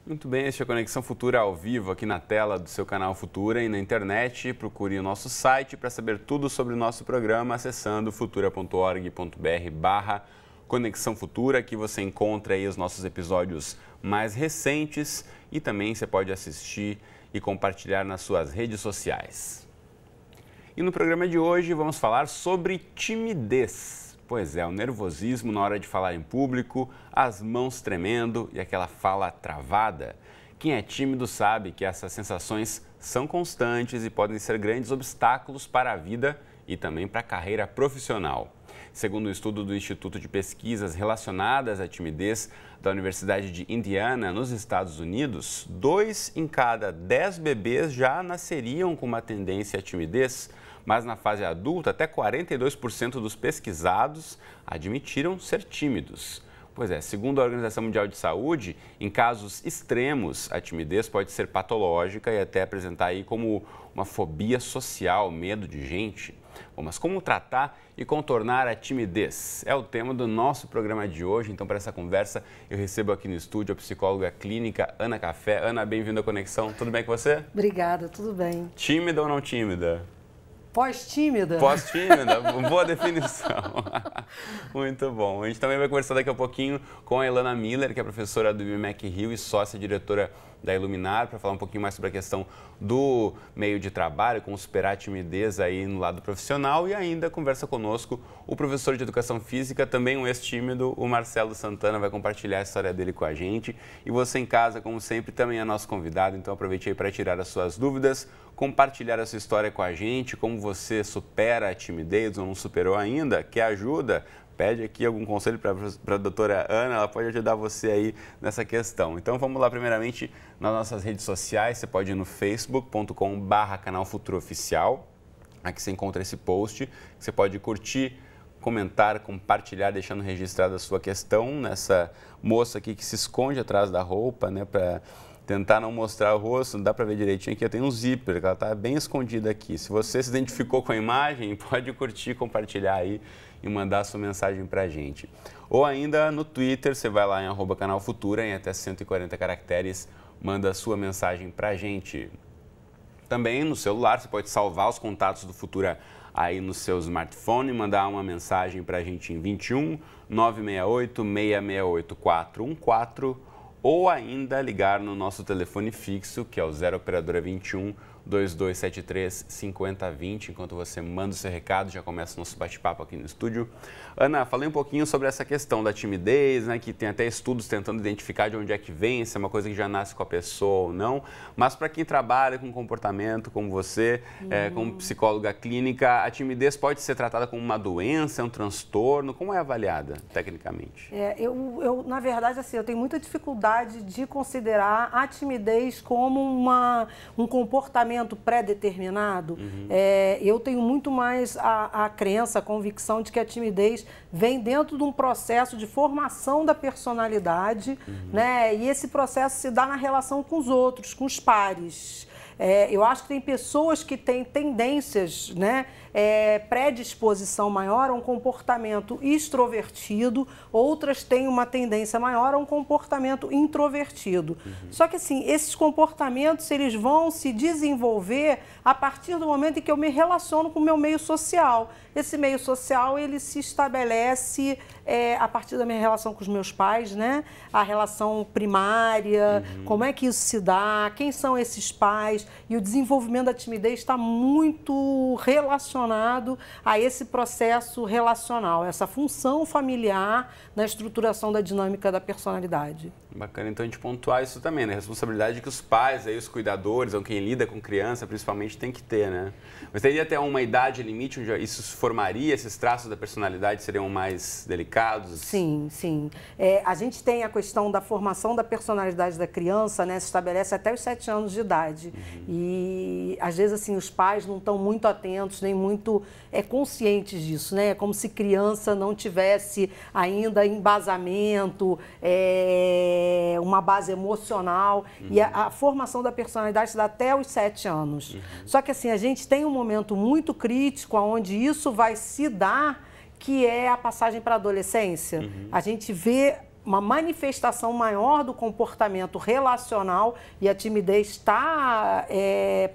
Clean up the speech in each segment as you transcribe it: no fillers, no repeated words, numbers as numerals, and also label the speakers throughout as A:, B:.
A: Muito bem, este é a Conexão Futura ao vivo aqui na tela do seu canal Futura e na internet. Procure o nosso site para saber tudo sobre o nosso programa acessando futura.org.br/Conexão Futura. Aqui você encontra aí os nossos episódios mais recentes e também você pode assistir e compartilhar nas suas redes sociais. E no programa de hoje vamos falar sobre timidez. Pois é, o nervosismo na hora de falar em público, as mãos tremendo e aquela fala travada. Quem é tímido sabe que essas sensações são constantes e podem ser grandes obstáculos para a vida e também para a carreira profissional. Segundo o estudo do Instituto de Pesquisas Relacionadas à Timidez da Universidade de Indiana, nos Estados Unidos, 2 em cada 10 bebês já nasceriam com uma tendência à timidez. Mas na fase adulta, até 42% dos pesquisados admitiram ser tímidos. Pois é, segundo a Organização Mundial de Saúde, em casos extremos, a timidez pode ser patológica e até apresentar aí como uma fobia social, medo de gente. Bom, mas como tratar e contornar a timidez? É o tema do nosso programa de hoje. Então, para essa conversa, eu recebo aqui no estúdio a psicóloga clínica Ana Café. Ana, bem-vinda à Conexão. Tudo bem com você?
B: Obrigada, tudo bem.
A: Tímida ou não tímida?
B: Pós-tímida?
A: Pós-tímida, boa definição. Muito bom. A gente também vai conversar daqui a pouquinho com a Ilana Miller, que é professora do IBMEC Rio e sócia-diretora da Iluminar, para falar um pouquinho mais sobre a questão do meio de trabalho, como superar a timidez aí no lado profissional. E ainda conversa conosco o professor de Educação Física, também um ex-tímido, o Marcelo Santana, vai compartilhar a história dele com a gente. E você em casa, como sempre, também é nosso convidado, então aproveite aí para tirar as suas dúvidas, compartilhar a sua história com a gente, como você supera a timidez ou não superou ainda, quer ajuda? Pede aqui algum conselho para a doutora Ana, ela pode ajudar você aí nessa questão. Então vamos lá primeiramente nas nossas redes sociais, você pode ir no facebook.com/canal Futura Oficial, aqui você encontra esse post, você pode curtir, comentar, compartilhar, deixando registrada a sua questão nessa moça aqui que se esconde atrás da roupa, né, para tentar não mostrar o rosto, não dá para ver direitinho aqui, eu tenho um zíper, que ela está bem escondida aqui. Se você se identificou com a imagem, pode curtir, compartilhar aí e mandar a sua mensagem para a gente. Ou ainda no Twitter, você vai lá em @canal Futura, em até 140 caracteres, manda a sua mensagem para a gente. Também no celular, você pode salvar os contatos do Futura aí no seu smartphone, mandar uma mensagem para a gente em 21 968 668 414 ou ainda ligar no nosso telefone fixo, que é o 0 operadora 21 2273 5020. Enquanto você manda o seu recado, já começa o nosso bate-papo aqui no estúdio. Ana, falei um pouquinho sobre essa questão da timidez, né, que tem até estudos tentando identificar de onde é que vem, se é uma coisa que já nasce com a pessoa ou não. Mas para quem trabalha com comportamento, como você, como psicóloga clínica, a timidez pode ser tratada como uma doença, um transtorno? Como é avaliada tecnicamente?
B: Eu na verdade, assim, eu tenho muita dificuldade de considerar a timidez como um comportamento pré-determinado. Eu tenho muito mais a crença, a convicção de que a timidez vem dentro de um processo de formação da personalidade, né? E esse processo se dá na relação com os outros, com os pares. Eu acho que tem pessoas que têm tendências, né, predisposição maior a um comportamento extrovertido, outras têm uma tendência maior a um comportamento introvertido. Só que assim, esses comportamentos eles vão se desenvolver a partir do momento em que eu me relaciono com o meu meio social. Esse meio social ele se estabelece a partir da minha relação com os meus pais, né? A relação primária, como é que isso se dá, quem são esses pais, e o desenvolvimento da timidez está muito relacionado a esse processo relacional, essa função familiar na estruturação da dinâmica da personalidade.
A: Bacana, então a gente pontuar isso também, né? A responsabilidade que os pais, aí, os cuidadores, ou quem lida com criança, principalmente, tem que ter, né? Mas teria até uma idade limite onde isso se formaria, esses traços da personalidade seriam mais delicados?
B: Sim, sim. A gente tem a questão da formação da personalidade da criança, né? Se estabelece até os 7 anos de idade. E, às vezes, assim, os pais não estão muito atentos, nem muito conscientes disso, né? É como se criança não tivesse ainda embasamento, uma base emocional, e a formação da personalidade se dá até os 7 anos. Só que assim, a gente tem um momento muito crítico onde isso vai se dar, que é a passagem para a adolescência. A gente vê uma manifestação maior do comportamento relacional, e a timidez está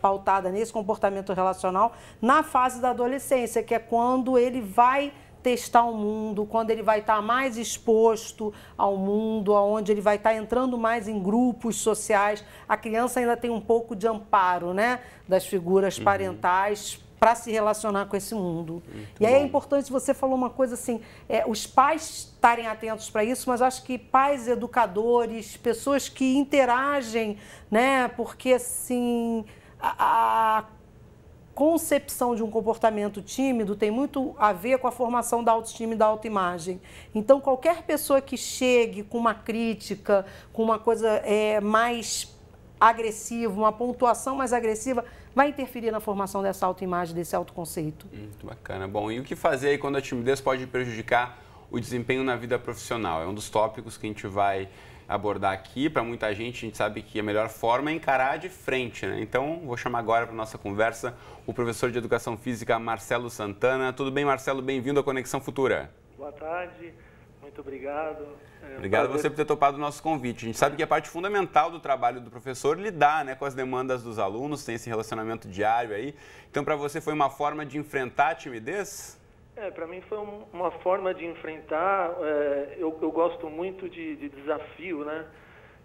B: pautada nesse comportamento relacional na fase da adolescência, que é quando ele vai testar o mundo, quando ele vai estar mais exposto ao mundo, onde ele vai estar entrando mais em grupos sociais. A criança ainda tem um pouco de amparo, né, das figuras parentais para se relacionar com esse mundo. E aí é importante, você falou uma coisa assim, os pais estarem atentos para isso, mas acho que pais, educadores, pessoas que interagem, né, porque assim, a concepção de um comportamento tímido tem muito a ver com a formação da autoestima e da autoimagem. Então, qualquer pessoa que chegue com uma crítica, com uma coisa mais agressiva, uma pontuação mais agressiva, vai interferir na formação dessa autoimagem, desse autoconceito.
A: Muito bacana. Bom, e o que fazer aí quando a timidez pode prejudicar o desempenho na vida profissional? É um dos tópicos que a gente vai abordar aqui. Para muita gente, a gente sabe que a melhor forma é encarar de frente, né? Então, vou chamar agora para a nossa conversa o professor de Educação Física, Marcelo Santana. Tudo bem, Marcelo? Bem-vindo à Conexão Futura.
C: Boa tarde, muito obrigado.
A: Obrigado a você por ter topado o nosso convite. A gente sabe que a parte fundamental do trabalho do professor lidar, né, com as demandas dos alunos, tem esse relacionamento diário aí. Então, para você foi uma forma de enfrentar a timidez?
C: Para mim foi uma forma de enfrentar. Eu gosto muito de desafio, né?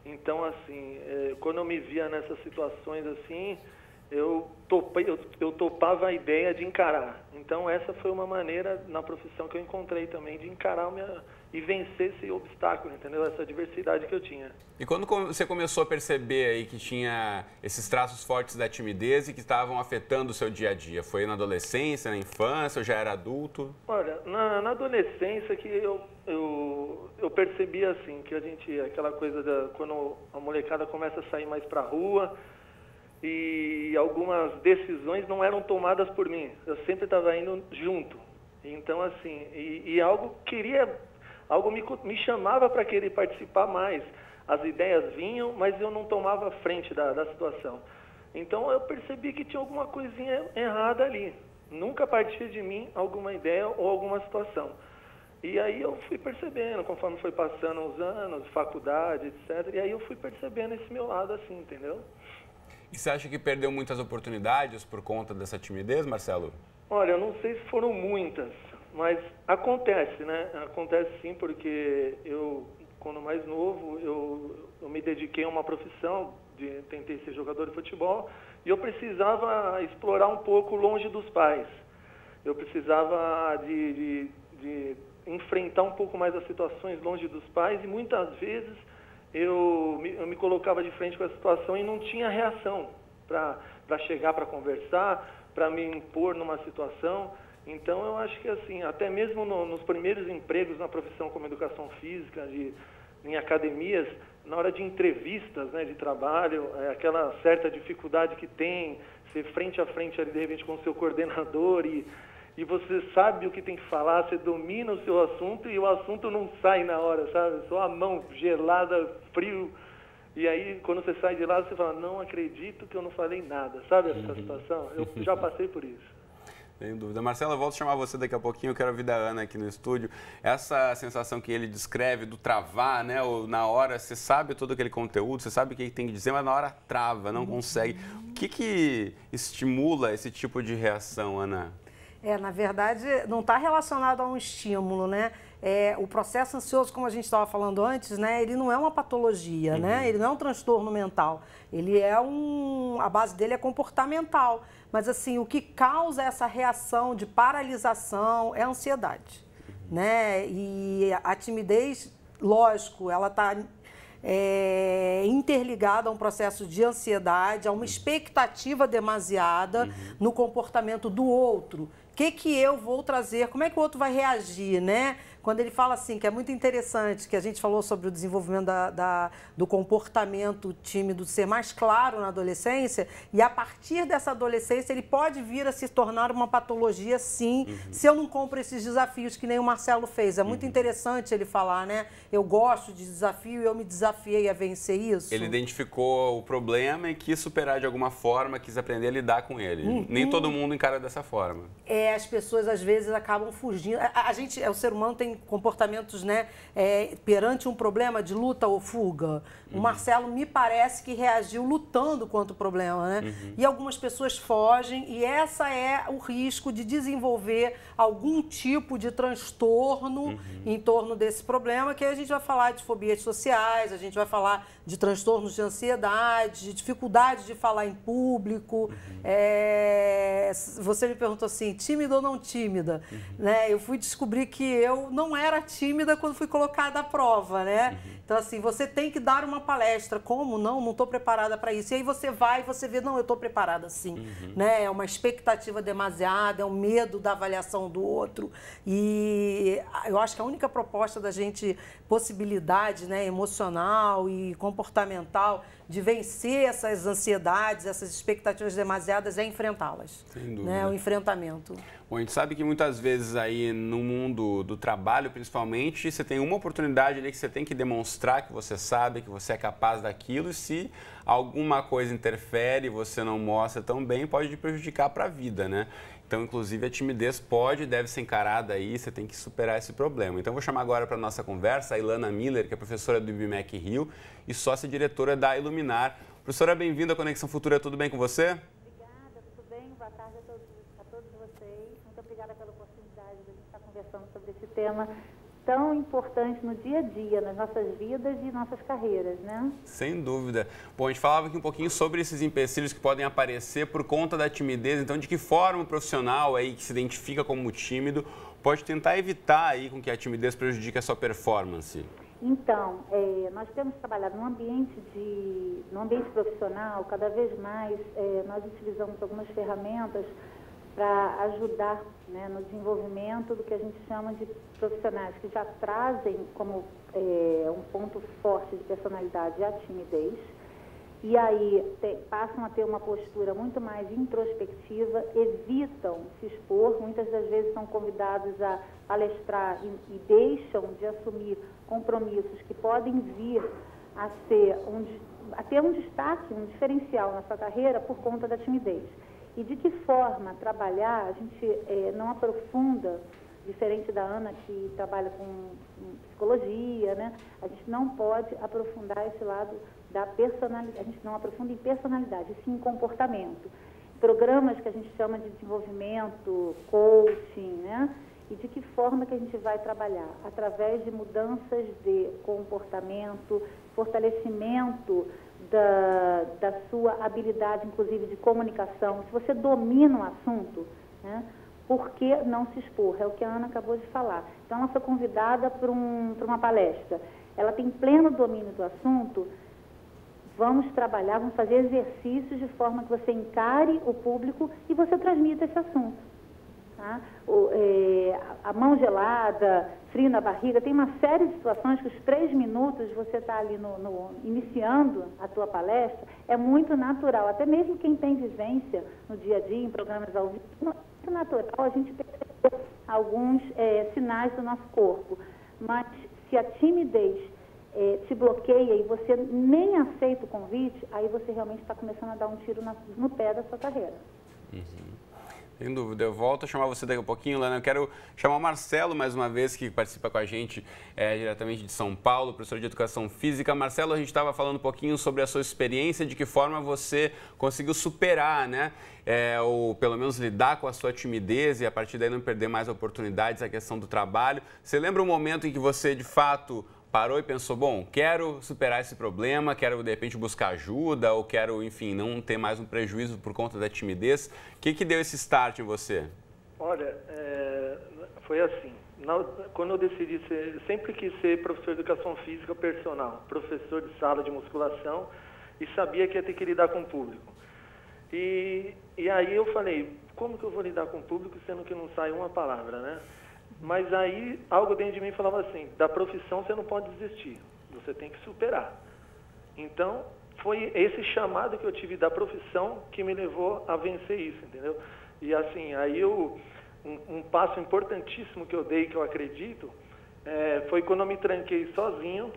C: Então, assim, quando eu me via nessas situações assim, eu topava a ideia de encarar. Então, essa foi uma maneira na profissão que eu encontrei também de encarar e vencer esse obstáculo, entendeu? Essa diversidade que eu tinha.
A: E quando você começou a perceber aí que tinha esses traços fortes da timidez e que estavam afetando o seu dia a dia? Foi na adolescência, na infância, ou já era adulto?
C: Olha, na adolescência que eu percebi assim, que aquela coisa quando a molecada começa a sair mais pra rua, e algumas decisões não eram tomadas por mim, eu sempre estava indo junto. Então, assim, algo me chamava para querer participar mais. As ideias vinham, mas eu não tomava frente da situação. Então, eu percebi que tinha alguma coisinha errada ali. Nunca partia de mim alguma ideia ou alguma situação. E aí eu fui percebendo, conforme foi passando os anos, faculdade, etc. E aí eu fui percebendo esse meu lado assim, entendeu?
A: E você acha que perdeu muitas oportunidades por conta dessa timidez, Marcelo?
C: Olha, eu não sei se foram muitas, mas acontece, né? Acontece sim, porque eu, quando mais novo, eu me dediquei a uma profissão, tentei ser jogador de futebol, e eu precisava explorar um pouco longe dos pais. Eu precisava de enfrentar um pouco mais as situações longe dos pais, e muitas vezes eu me colocava de frente com a situação e não tinha reação para chegar, para conversar, para me impor numa situação. Então, eu acho que, assim, até mesmo nos primeiros empregos na profissão como educação física, em academias, na hora de entrevistas, né, de trabalho, aquela certa dificuldade que tem, ser frente a frente ali, de repente, com o seu coordenador e você sabe o que tem que falar, você domina o seu assunto e o assunto não sai na hora, sabe? Só a mão gelada, frio. E aí, quando você sai de lá, você fala, não acredito que eu não falei nada, sabe essa situação? Eu já passei por isso.
A: Sem dúvida. Marcelo, eu volto a chamar você daqui a pouquinho, eu quero ouvir da Ana aqui no estúdio. Essa sensação que ele descreve do travar, né? Ou na hora você sabe todo aquele conteúdo, você sabe o que tem que dizer, mas na hora trava, não consegue. O que estimula esse tipo de reação, Ana?
B: Na verdade, não está relacionado a um estímulo, né? O processo ansioso, como a gente estava falando antes, né? Ele não é uma patologia, né? Ele não é um transtorno mental. Ele a base dele é comportamental. Mas, assim, o que causa essa reação de paralisação é a ansiedade, né? E a timidez, lógico, ela está interligada a um processo de ansiedade, a uma expectativa demasiada no comportamento do outro. O que eu vou trazer? Como é que o outro vai reagir, né? Quando ele fala assim, que é muito interessante, que a gente falou sobre o desenvolvimento do comportamento tímido ser mais claro na adolescência, e a partir dessa adolescência ele pode vir a se tornar uma patologia, sim, se eu não compro esses desafios que nem o Marcelo fez. É muito interessante ele falar, né? Eu gosto de desafio e eu me desafiei a vencer isso.
A: Ele identificou o problema e quis superar de alguma forma, quis aprender a lidar com ele. Nem todo mundo encara dessa forma.
B: As pessoas às vezes acabam fugindo. O ser humano tem tem comportamentos, né, perante um problema de luta ou fuga. O Marcelo me parece que reagiu lutando contra o problema, né? E algumas pessoas fogem e essa é o risco de desenvolver algum tipo de transtorno em torno desse problema, que a gente vai falar de fobias sociais, a gente vai falar de transtornos de ansiedade, de dificuldade de falar em público. Você me perguntou assim, tímida ou não tímida? Né? Eu fui descobrir que eu não era tímida quando fui colocada à prova, né? Então, assim, você tem que dar uma palestra. Como? Não estou preparada para isso. E aí você vai e você vê, não, eu estou preparada sim. Né? É uma expectativa demasiada, é um medo da avaliação do outro. E eu acho que a única proposta da gente, possibilidade, né, emocional e comportamental de vencer essas ansiedades, essas expectativas demasiadas, é enfrentá-las.
A: Sem dúvida.
B: Né? O enfrentamento.
A: Bom, a gente sabe que muitas vezes aí no mundo do trabalho, principalmente, você tem uma oportunidade ali que você tem que demonstrar que você sabe, que você é capaz daquilo, e se alguma coisa interfere e você não mostra tão bem, pode te prejudicar para a vida, né? Então, inclusive, a timidez pode e deve ser encarada aí, você tem que superar esse problema. Então, vou chamar agora para a nossa conversa a Ilana Miller, que é professora do IBMEC Rio e sócia-diretora da Iluminar. Professora, bem-vinda à Conexão Futura, tudo bem com você?
D: Obrigada, tudo bem? Boa tarde a todos vocês. Muito obrigada pela oportunidade de a gente estar conversando sobre esse tema tão importante no dia a dia, nas nossas vidas e nossas carreiras, né?
A: Sem dúvida. Bom, a gente falava aqui um pouquinho sobre esses empecilhos que podem aparecer por conta da timidez. Então, de que forma o profissional aí que se identifica como tímido pode tentar evitar aí com que a timidez prejudique a sua performance?
D: Então, nós temos trabalhado no ambiente profissional, cada vez mais nós utilizamos algumas ferramentas para ajudar, né, no desenvolvimento do que a gente chama de profissionais que já trazem como um ponto forte de personalidade a timidez, e aí passam a ter uma postura muito mais introspectiva, evitam se expor, muitas das vezes são convidados a palestrar e deixam de assumir compromissos que podem vir a ter um destaque, um diferencial na sua carreira por conta da timidez. E de que forma trabalhar, a gente não aprofunda, diferente da Ana, que trabalha com psicologia, né? A gente não pode aprofundar esse lado da personalidade, a gente não aprofunda em personalidade, e sim em comportamento. Programas que a gente chama de desenvolvimento, coaching, né? E de que forma que a gente vai trabalhar? Através de mudanças de comportamento, fortalecimento da sua habilidade, inclusive, de comunicação. Se você domina o assunto, né, por que não se expor? É o que a Ana acabou de falar. Então, ela foi convidada para uma palestra. Ela tem pleno domínio do assunto. Vamos trabalhar, vamos fazer exercícios de forma que você encare o público e você transmita esse assunto. Tá? A mão gelada, frio na barriga, tem uma série de situações que os 3 minutos você está ali iniciando a tua palestra, é muito natural. Até mesmo quem tem vivência no dia a dia, em programas ao vivo, é muito natural a gente perceber alguns sinais do nosso corpo. Mas se a timidez te bloqueia e você nem aceita o convite, aí você realmente está começando a dar um tiro no pé da sua carreira.
A: Sem dúvida. Eu volto a chamar você daqui a pouquinho, Lana. Eu quero chamar o Marcelo mais uma vez, que participa com a gente diretamente de São Paulo, professor de Educação Física. Marcelo, a gente estava falando um pouquinho sobre a sua experiência, de que forma você conseguiu superar, né? Ou pelo menos lidar com a sua timidez e a partir daí não perder mais oportunidades, a questão do trabalho. Você lembra um momento em que você, de fato, parou e pensou, bom, quero superar esse problema, quero, de repente, buscar ajuda ou quero, enfim, não ter mais um prejuízo por conta da timidez? O que deu esse start em você?
C: Olha, foi assim. Quando eu decidi sempre quis ser professor de Educação Física personal, professor de sala de musculação e sabia que ia ter que lidar com o público. E aí eu falei, como que eu vou lidar com o público sendo que não sai uma palavra, né? Mas aí, algo dentro de mim falava assim, da profissão você não pode desistir, você tem que superar. Então, foi esse chamado que eu tive da profissão que me levou a vencer isso, entendeu? E assim, aí um passo importantíssimo que eu dei, que eu acredito, foi quando eu me tranquei sozinho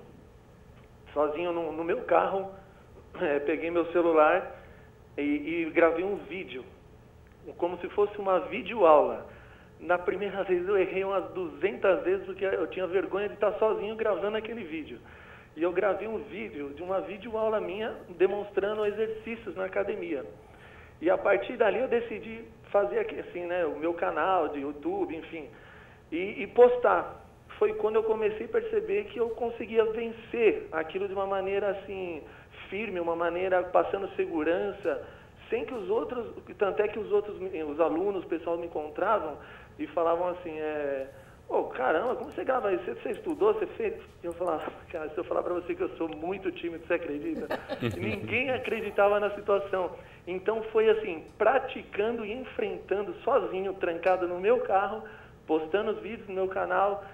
C: no meu carro, peguei meu celular e gravei um vídeo, como se fosse uma videoaula. Na primeira vez eu errei umas 200 vezes porque eu tinha vergonha de estar sozinho gravando aquele vídeo. E eu gravei um vídeo de uma videoaula minha demonstrando exercícios na academia. E a partir dali eu decidi fazer aqui, assim, né, o meu canal de YouTube, enfim, e postar. Foi quando eu comecei a perceber que eu conseguia vencer aquilo de uma maneira assim firme, uma maneira passando segurança, sem que os outros, tanto é que os alunos, o pessoal me encontravam e falavam assim, caramba, como você grava isso? Você estudou, você fez? E eu falava, cara, se eu falar para você que eu sou muito tímido, você acredita? Ninguém acreditava na situação. Então foi assim, praticando e enfrentando sozinho, trancado no meu carro, postando os vídeos no meu canal,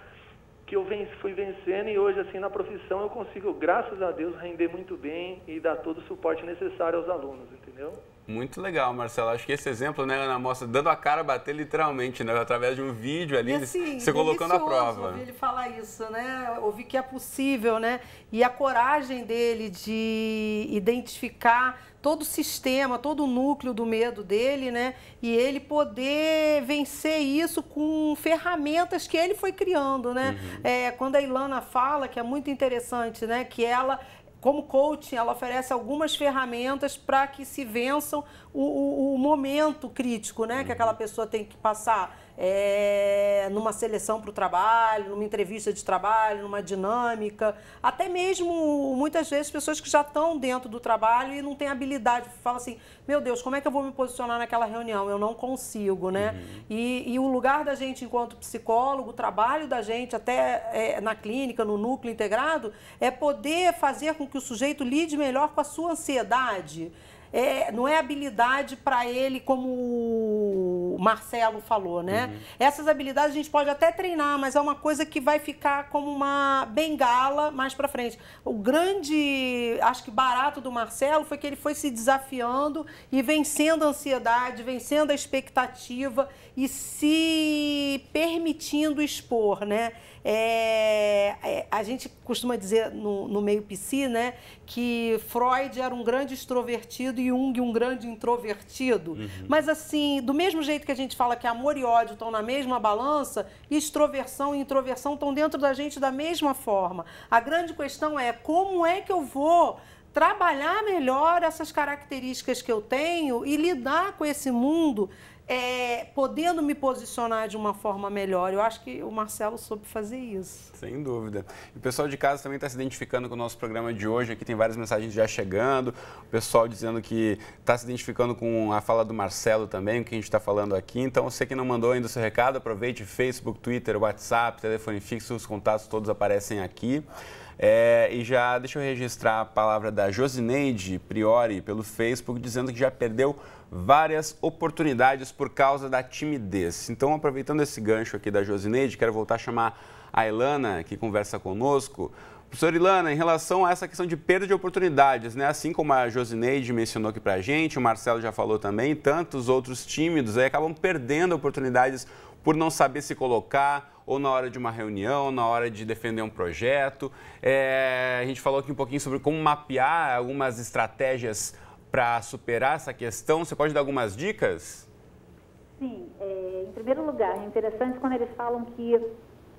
C: que eu fui vencendo, e hoje, assim, na profissão, eu consigo, graças a Deus, render muito bem e dar todo o suporte necessário aos alunos, entendeu?
A: Muito legal, Marcelo. Acho que esse exemplo, né, Ana, mostra dando a cara a bater literalmente, né, através de um vídeo ali,
B: assim,
A: você colocando a prova.
B: Ouvir ele falar isso, né? Ouvir que é possível, né? E a coragem dele de identificar todo o sistema, todo o núcleo do medo dele, né? E ele poder vencer isso com ferramentas que ele foi criando, né? Quando a Ilana fala, que é muito interessante, né? Que ela, como coaching, ela oferece algumas ferramentas para que se vençam o momento crítico, né? Que aquela pessoa tem que passar numa seleção para o trabalho, numa entrevista de trabalho, numa dinâmica, até mesmo, muitas vezes, pessoas que já estão dentro do trabalho e não têm habilidade, falam assim, meu Deus, como é que eu vou me posicionar naquela reunião? Eu não consigo, né? E o lugar da gente, enquanto psicólogo, o trabalho da gente, até na clínica, no núcleo integrado, é poder fazer com que o sujeito lide melhor com a sua ansiedade. Não é habilidade para ele, como o Marcelo falou, né? Essas habilidades a gente pode até treinar, mas é uma coisa que vai ficar como uma bengala mais para frente. O grande, acho que barato do Marcelo foi que ele foi se desafiando e vencendo a ansiedade, vencendo a expectativa e se permitindo expor, né? A gente costuma dizer no meio psi, né, que Freud era um grande extrovertido e Jung um grande introvertido. Mas assim, do mesmo jeito que a gente fala que amor e ódio estão na mesma balança, extroversão e introversão estão dentro da gente da mesma forma. A grande questão é como é que eu vou trabalhar melhor essas características que eu tenho e lidar com esse mundo podendo me posicionar de uma forma melhor. Eu acho que o Marcelo soube fazer isso.
A: Sem dúvida. E o pessoal de casa também está se identificando com o nosso programa de hoje. Aqui tem várias mensagens já chegando. O pessoal dizendo que está se identificando com a fala do Marcelo também, o que a gente está falando aqui. Então, você que não mandou ainda o seu recado, aproveite Facebook, Twitter, WhatsApp, telefone fixo, os contatos todos aparecem aqui. E já deixa eu registrar a palavra da Josineide Priori pelo Facebook, dizendo que já perdeu várias oportunidades por causa da timidez. Então, aproveitando esse gancho aqui da Josineide, quero voltar a chamar a Ilana, que conversa conosco. Professora Ilana, em relação a essa questão de perda de oportunidades, né? Assim como a Josineide mencionou aqui pra gente, o Marcelo já falou também, tantos outros tímidos aí acabam perdendo oportunidades por não saber se colocar, ou na hora de uma reunião, na hora de defender um projeto. A gente falou aqui um pouquinho sobre como mapear algumas estratégias para superar essa questão. Você pode dar algumas dicas?
D: Sim. Em primeiro lugar, é interessante quando eles falam que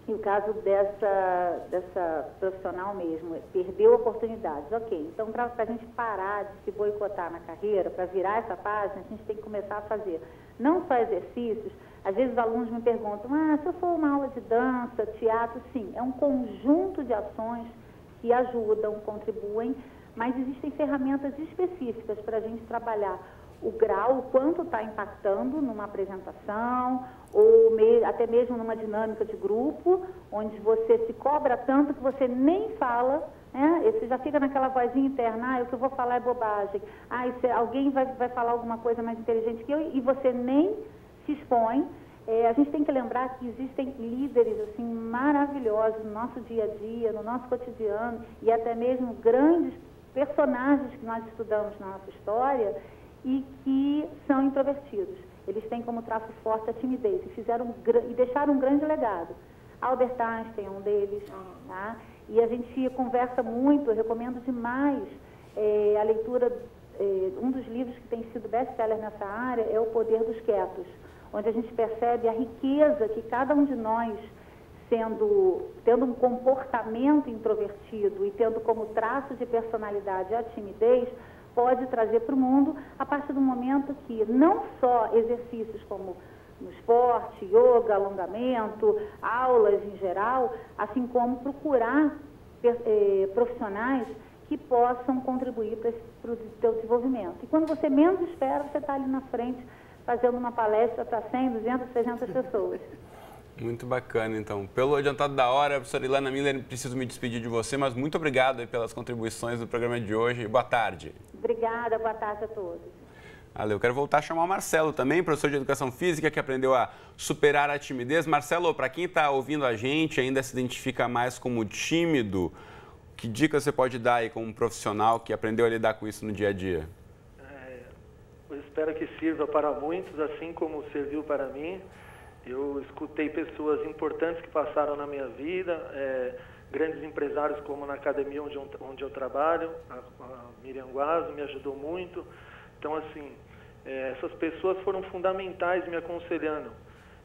D: o caso dessa profissional mesmo perdeu oportunidades. Ok, então para a gente parar de se boicotar na carreira, para virar essa página, a gente tem que começar a fazer não só exercícios. Às vezes os alunos me perguntam, se eu for uma aula de dança, teatro, sim, é um conjunto de ações que ajudam, contribuem, mas existem ferramentas específicas para a gente trabalhar o grau, o quanto está impactando numa apresentação, ou até mesmo numa dinâmica de grupo, onde você se cobra tanto que você nem fala, né? Você já fica naquela vozinha interna, o que eu vou falar é bobagem, alguém vai falar alguma coisa mais inteligente que eu, e você nem se expõe. A gente tem que lembrar que existem líderes assim, maravilhosos no nosso dia a dia, no nosso cotidiano, e até mesmo grandes personagens que nós estudamos na nossa história e que são introvertidos. Eles têm como traço forte a timidez e deixaram um grande legado. Albert Einstein é um deles, tá? E a gente conversa muito, eu recomendo demais a leitura, um dos livros que tem sido best-seller nessa área é O Poder dos Quietos, onde a gente percebe a riqueza que cada um de nós, tendo um comportamento introvertido e tendo como traço de personalidade a timidez, pode trazer para o mundo a partir do momento que não só exercícios como no esporte, yoga, alongamento, aulas em geral, assim como procurar profissionais que possam contribuir para o seu desenvolvimento. E quando você menos espera, você está ali na frente fazendo uma palestra para 100, 200, 300 pessoas.
A: Muito bacana, então. Pelo adiantado da hora, professora Ilana Miller, preciso me despedir de você, mas muito obrigado pelas contribuições do programa de hoje. Boa tarde.
D: Obrigada, boa tarde a todos.
A: Valeu. Eu quero voltar a chamar o Marcelo também, professor de Educação Física, que aprendeu a superar a timidez. Marcelo, para quem está ouvindo a gente, ainda se identifica mais como tímido, que dica você pode dar aí como profissional que aprendeu a lidar com isso no dia a dia?
C: Eu espero que sirva para muitos, assim como serviu para mim. Eu escutei pessoas importantes que passaram na minha vida, grandes empresários como na academia onde eu trabalho, a Miriam Guaso me ajudou muito. Então, assim, essas pessoas foram fundamentais me aconselhando.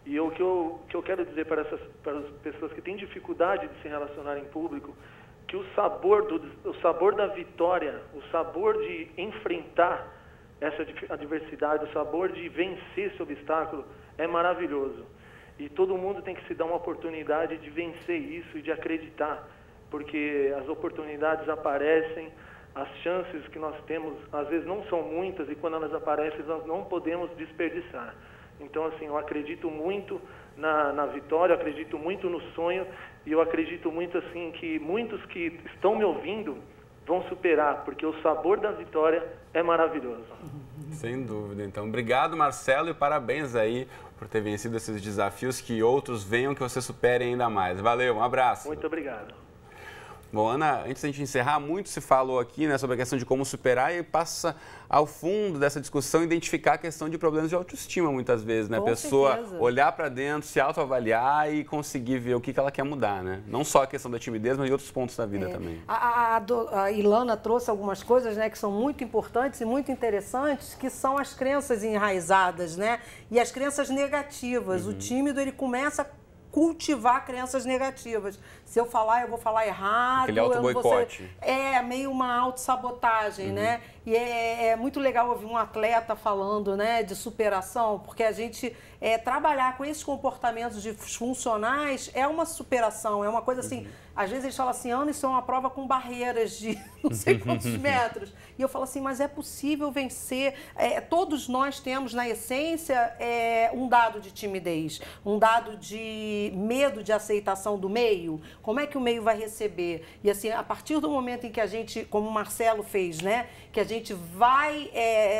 C: E o que eu quero dizer para as pessoas que têm dificuldade de se relacionar em público, que o sabor da vitória, o sabor de enfrentar essa adversidade, o sabor de vencer esse obstáculo é maravilhoso. E todo mundo tem que se dar uma oportunidade de vencer isso e de acreditar, porque as oportunidades aparecem, as chances que nós temos às vezes não são muitas e quando elas aparecem nós não podemos desperdiçar. Então, assim, eu acredito muito na vitória, eu acredito muito no sonho e eu acredito muito, assim, que muitos que estão me ouvindo vão superar, porque o sabor da vitória é maravilhoso.
A: Sem dúvida. Então, obrigado, Marcelo, e parabéns aí por ter vencido esses desafios, que outros venham, que você supere ainda mais. Valeu, um abraço.
C: Muito obrigado.
A: Bom, Ana, antes da gente encerrar, muito se falou aqui, né, sobre a questão de como superar e passa ao fundo dessa discussão identificar a questão de problemas de autoestima muitas vezes, né? A pessoa olhar para dentro, se autoavaliar e conseguir ver o que ela quer mudar, né? Não só a questão da timidez, mas em outros pontos da vida também.
B: A Ilana trouxe algumas coisas, né, que são muito importantes e muito interessantes, que são as crenças enraizadas, né? E as crenças negativas. O tímido, ele começa a cultivar crenças negativas. Se eu falar, eu vou falar errado.
A: Aquele auto-boicote.
B: É meio uma autossabotagem, né? E é muito legal ouvir um atleta falando, né, de superação, porque a gente trabalhar com esses comportamentos disfuncionais é uma superação, é uma coisa assim. Às vezes eles falam assim, Ana, isso é uma prova com barreiras de não sei quantos metros. E eu falo assim, mas é possível vencer. Todos nós temos, na essência, um dado de timidez, um dado de medo de aceitação do meio. Como é que o meio vai receber? E assim, a partir do momento em que a gente, como o Marcelo fez, né, que a gente vai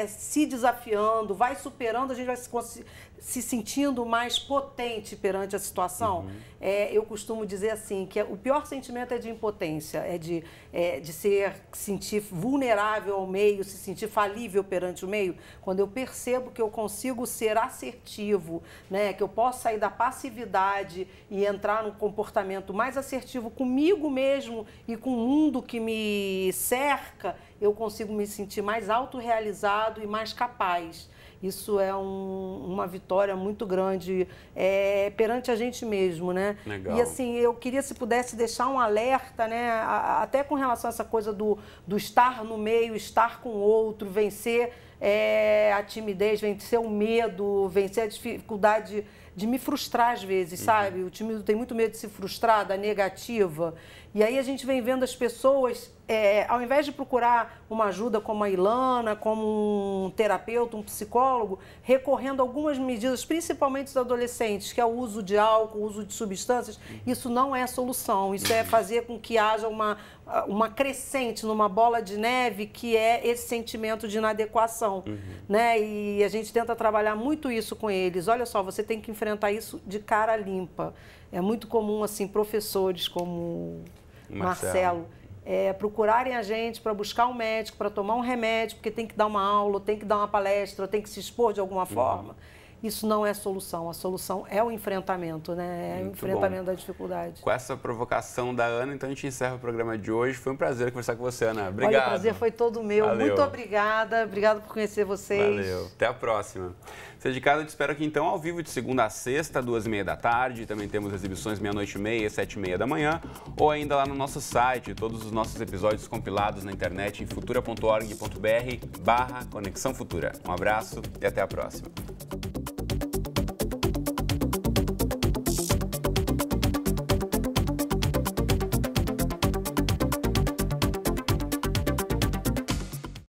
B: se desafiando, vai superando, a gente vai se sentindo mais potente perante a situação. Eu costumo dizer assim, que o pior sentimento é de impotência, de sentir vulnerável ao meio, se sentir falível perante o meio. Quando eu percebo que eu consigo ser assertivo, né, que eu posso sair da passividade e entrar num comportamento mais assertivo comigo mesmo e com o mundo que me cerca, eu consigo me sentir mais autorrealizado e mais capaz. Isso é uma vitória muito grande perante a gente mesmo, né?
A: Legal.
B: E assim, eu queria, se pudesse, deixar um alerta, né? Até com relação a essa coisa do estar no meio, estar com o outro, vencer a timidez, vencer o medo, vencer a dificuldade de me frustrar às vezes, sabe? O tímido tem muito medo de se frustrar, da negativa. E aí a gente vem vendo as pessoas, ao invés de procurar uma ajuda como a Ilana, como um terapeuta, um psicólogo, recorrendo a algumas medidas, principalmente os adolescentes, que é o uso de álcool, o uso de substâncias. Isso não é solução, isso é fazer com que haja uma crescente numa bola de neve, que é esse sentimento de inadequação, né? E a gente tenta trabalhar muito isso com eles. Olha só, você tem que enfrentar isso de cara limpa. É muito comum, assim, professores como Marcelo procurarem a gente para buscar um médico, para tomar um remédio, porque tem que dar uma aula, tem que dar uma palestra, tem que se expor de alguma forma. isso não é solução. A solução é o enfrentamento, né? É o enfrentamento da dificuldade.
A: Com essa provocação da Ana, então a gente encerra o programa de hoje. Foi um prazer conversar com você, Ana. Obrigado.
B: Olha, o prazer foi todo meu.
A: Valeu.
B: Muito obrigada. Obrigada por conhecer vocês.
A: Valeu. Até a próxima. Você de casa, eu te espero aqui então ao vivo de segunda a sexta, 2h30 da tarde. Também temos exibições meia-noite e meia, 7h30 da manhã. Ou ainda lá no nosso site, todos os nossos episódios compilados na internet em futura.org.br/Conexão Futura. Um abraço e até a próxima.